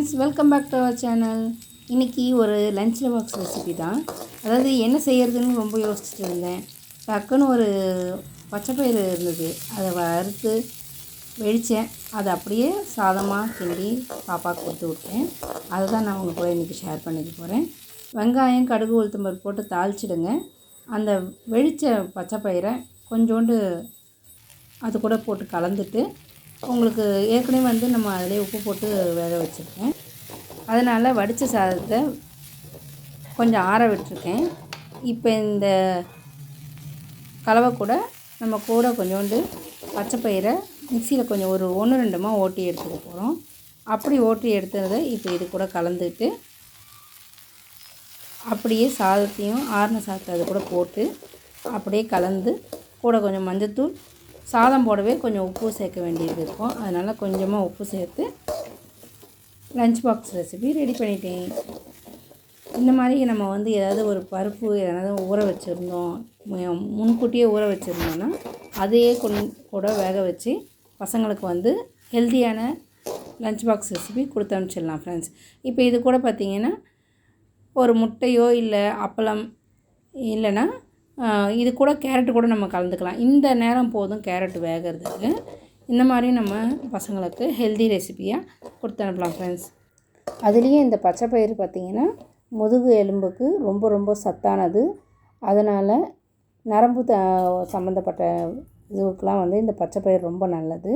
Friends, welcome back to our channel. இன்றைக்கி ஒரு lunch box recipe தான். அதாவது என்ன செய்கிறதுன்னு ரொம்ப யோசிச்சுட்டு இருந்தேன். டக்குன்னு ஒரு பச்சைப்பயிறு இருந்தது, அதை வறுத்து வெடித்தேன். அதை அப்படியே சாதமாக கிண்டி பாப்பாவுக்கு கொடுத்து விட்டேன். அதை தான் நான் உங்கள் கூட இன்றைக்கி ஷேர் பண்ணிக்க போகிறேன். வெங்காயம், கடுகு, உளுத்தம்பருப்பு போட்டு தாளிச்சிடுங்க. அந்த வெடித்த பச்சைப்பயிரை கொஞ்சோண்டு அது கூட போட்டு கலந்துட்டு, உங்களுக்கு ஏற்கனவே நம்ம அதிலே உப்பு போட்டு வேக வச்சுருக்கேன். அதனால் வடித்த சாதத்தை கொஞ்சம் ஆற விட்டுருக்கேன். இப்போ இந்த கலவை கூட நம்ம கூட கொஞ்சோண்டு பச்சைப்பயிரை மிக்சியில் கொஞ்சம் ஒரு 1-2 ஓட்டி எடுத்துக்க போகிறோம். அப்படி ஓட்டி எடுத்ததை இப்போ இது கூட கலந்துட்டு அப்படியே சாதத்தையும் ஆறின சாதத்தை அது கூட போட்டு அப்படியே கலந்து கூட கொஞ்சம் மஞ்சத்தூள், சாதம் போடவே கொஞ்சம் உப்பு சேர்க்க வேண்டியது இருக்கும். அதனால் கொஞ்சமாக உப்பு சேர்த்து லஞ்ச் பாக்ஸ் ரெசிபி ரெடி பண்ணிட்டேன். இந்த மாதிரி நம்ம ஏதாவது ஒரு பருப்பு ஏதாவது ஊற வச்சுருந்தோம், முன்கூட்டியே ஊற வச்சுருந்தோன்னா அதையே கூட வேக வச்சு பசங்களுக்கு ஹெல்த்தியான லஞ்ச் பாக்ஸ் ரெசிபி கொடுத்து அனுப்பிச்சிடலாம் ஃப்ரெண்ட்ஸ். இப்போ இது கூட பார்த்திங்கன்னா ஒரு முட்டையோ இல்லை அப்பளம் இல்லைன்னா இது கூட கேரட்டு கூட நம்ம கலந்துக்கலாம். இந்த நேரம் போதும் கேரட் வேகிறதுக்கு. இந்த மாதிரி நம்ம பசங்களுக்கு ஹெல்தி ரெசிபியாக கொடுத்து அனுப்பலாம் ஃப்ரெண்ட்ஸ். அதுலேயும் இந்த பச்சைப்பயிறு பார்த்திங்கன்னா முதுகு எலும்புக்கு ரொம்ப ரொம்ப சத்தானது. அதனால் நரம்பு சம்மந்தப்பட்ட இதுவுக்கெலாம் இந்த பச்சைப்பயிறு ரொம்ப நல்லது,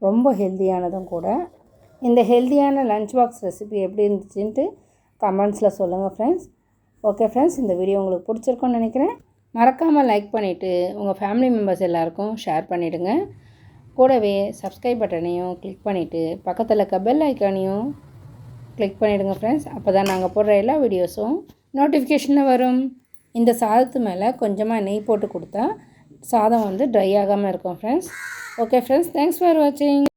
ரொம்ப ஹெல்த்தியானதும் கூட. இந்த ஹெல்த்தியான லஞ்ச் பாக்ஸ் ரெசிபி எப்படி இருந்துச்சுன்ட்டு கமெண்ட்ஸில் சொல்லுங்கள் ஃப்ரெண்ட்ஸ். ஓகே ஃப்ரெண்ட்ஸ், இந்த வீடியோ உங்களுக்கு பிடிச்சிருக்கோன்னு நினைக்கிறேன். மறக்காமல் லைக் பண்ணிவிட்டு உங்கள் ஃபேமிலி மெம்பர்ஸ் எல்லாருக்கும் ஷேர் பண்ணிவிடுங்க. கூடவே சப்ஸ்கிரைப் பட்டனையும் கிளிக் பண்ணிவிட்டு பக்கத்தில் இருக்க பெல் ஐக்கானையும் கிளிக் பண்ணிவிடுங்க ஃப்ரெண்ட்ஸ். அப்போ தான் நாங்கள் போடுற எல்லா வீடியோஸும் நோட்டிஃபிகேஷனில் வரும். இந்த சாதத்து மேலே கொஞ்சமாக நெய் போட்டு கொடுத்தா சாதம் ட்ரை ஆகாமல் இருக்கும் friends. Okay friends, thanks for வாட்சிங்.